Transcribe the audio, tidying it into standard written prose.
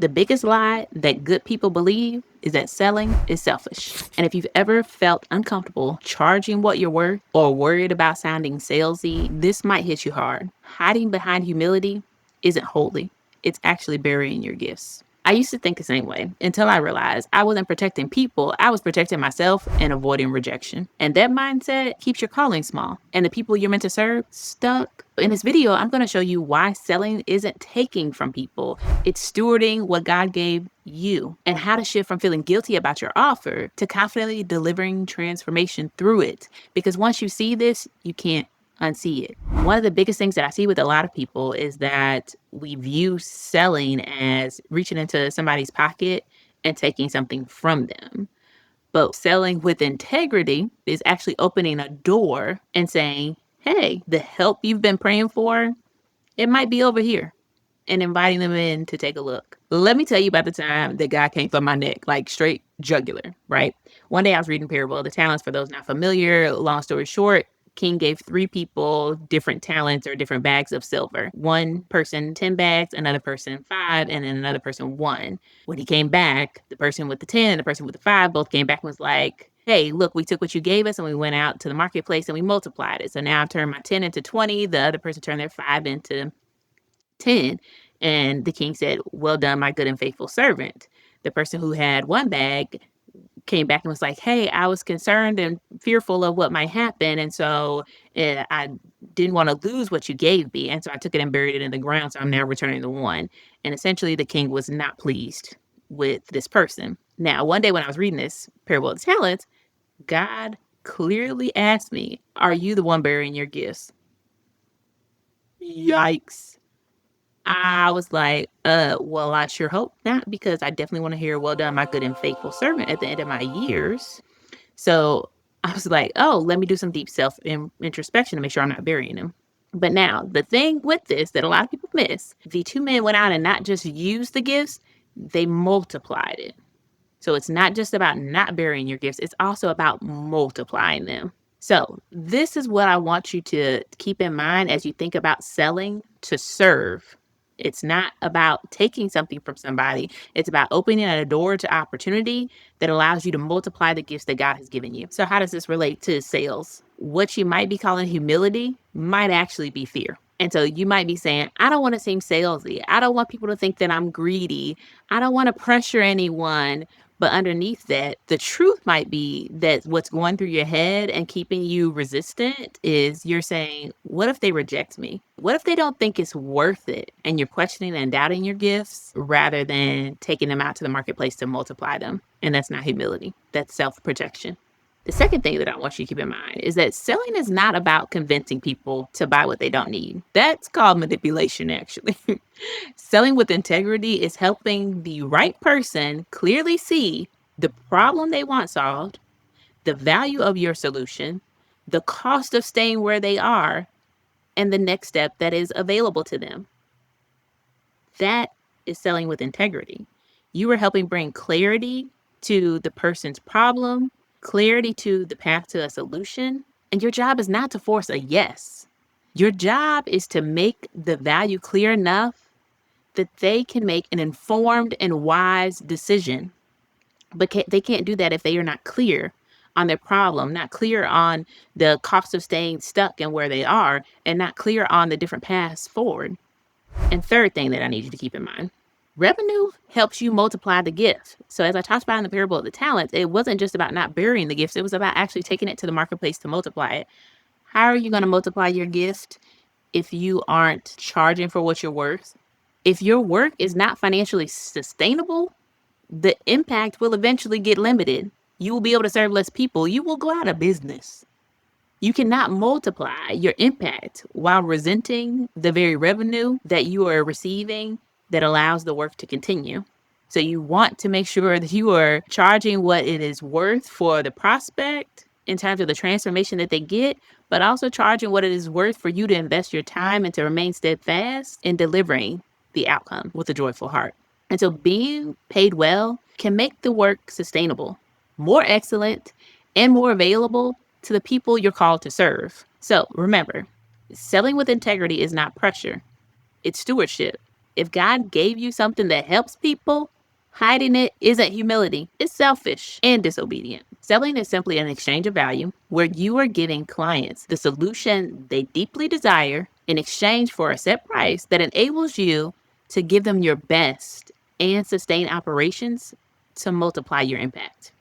The biggest lie that good people believe is that selling is selfish. And if you've ever felt uncomfortable charging what you're worth or worried about sounding salesy, this might hit you hard. Hiding behind humility isn't holy. It's actually burying your gifts. I used to think the same way until I realized I wasn't protecting people, I was protecting myself and avoiding rejection. And that mindset keeps your calling small and the people you're meant to serve stuck. In this video, I'm going to show you why selling isn't taking from people, it's stewarding what God gave you, and how to shift from feeling guilty about your offer to confidently delivering transformation through it. Because once you see this, you can't unsee it. One of the biggest things that I see with a lot of people is that we view selling as reaching into somebody's pocket and taking something from them. But selling with integrity is actually opening a door and saying, hey, the help you've been praying for, it might be over here, and inviting them in to take a look. Let me tell you about the time that God came for my neck, like straight jugular, right? One day I was reading Parable of the Talents. For those not familiar, long story short, King gave 3 people different talents or different bags of silver. One person 10 bags, another person 5, and then another person 1. When he came back, the person with the 10 and the person with the 5 both came back and was like, hey, look, we took what you gave us and we went out to the marketplace and we multiplied it. So now I've turned my 10 into 20. The other person turned their 5 into 10. And the king said, well done, my good and faithful servant. The person who had 1 bag came back and was like, hey, I was concerned and fearful of what might happen. And so I didn't want to lose what you gave me. And so I took it and buried it in the ground. So I'm now returning the 1. And essentially the king was not pleased with this person. Now, one day when I was reading this Parable of the Talents, God clearly asked me, are you the one burying your gifts? Yikes. I was like, well, I sure hope not, because I definitely want to hear, well done, my good and faithful servant at the end of my years. So I was like, oh, let me do some deep self introspection to make sure I'm not burying him. But now, the thing with this that a lot of people miss, the 2 men went out and not just used the gifts, they multiplied it. So it's not just about not burying your gifts, it's also about multiplying them. So this is what I want you to keep in mind as you think about selling to serve. It's not about taking something from somebody. It's about opening a door to opportunity that allows you to multiply the gifts that God has given you. So how does this relate to sales? What you might be calling humility might actually be fear. And so you might be saying, I don't want to seem salesy. I don't want people to think that I'm greedy. I don't want to pressure anyone. But underneath that, the truth might be that what's going through your head and keeping you resistant is you're saying, what if they reject me? What if they don't think it's worth it? And you're questioning and doubting your gifts rather than taking them out to the marketplace to multiply them. And that's not humility. That's self-protection. The second thing that I want you to keep in mind is that selling is not about convincing people to buy what they don't need. That's called manipulation, actually. Selling with integrity is helping the right person clearly see the problem they want solved, the value of your solution, the cost of staying where they are, and the next step that is available to them. That is selling with integrity. You are helping bring clarity to the person's problem, clarity to the path to a solution, and your job is not to force a yes. Your job is to make the value clear enough that they can make an informed and wise decision. But they can't do that if they are not clear on their problem, not clear on the cost of staying stuck and where they are, and not clear on the different paths forward. And third thing that I need you to keep in mind, revenue helps you multiply the gift. So as I talked about in the Parable of the Talents, it wasn't just about not burying the gifts. It was about actually taking it to the marketplace to multiply it. How are you going to multiply your gift if you aren't charging for what you're worth? If your work is not financially sustainable, the impact will eventually get limited. You will be able to serve less people. You will go out of business. You cannot multiply your impact while resenting the very revenue that you are receiving that allows the work to continue. So you want to make sure that you are charging what it is worth for the prospect in terms of the transformation that they get, but also charging what it is worth for you to invest your time and to remain steadfast in delivering the outcome with a joyful heart. And so being paid well can make the work sustainable, more excellent, and more available to the people you're called to serve. So remember, selling with integrity is not pressure, it's stewardship. If God gave you something that helps people, hiding it isn't humility. It's selfish and disobedient. Selling is simply an exchange of value where you are giving clients the solution they deeply desire in exchange for a set price that enables you to give them your best and sustain operations to multiply your impact.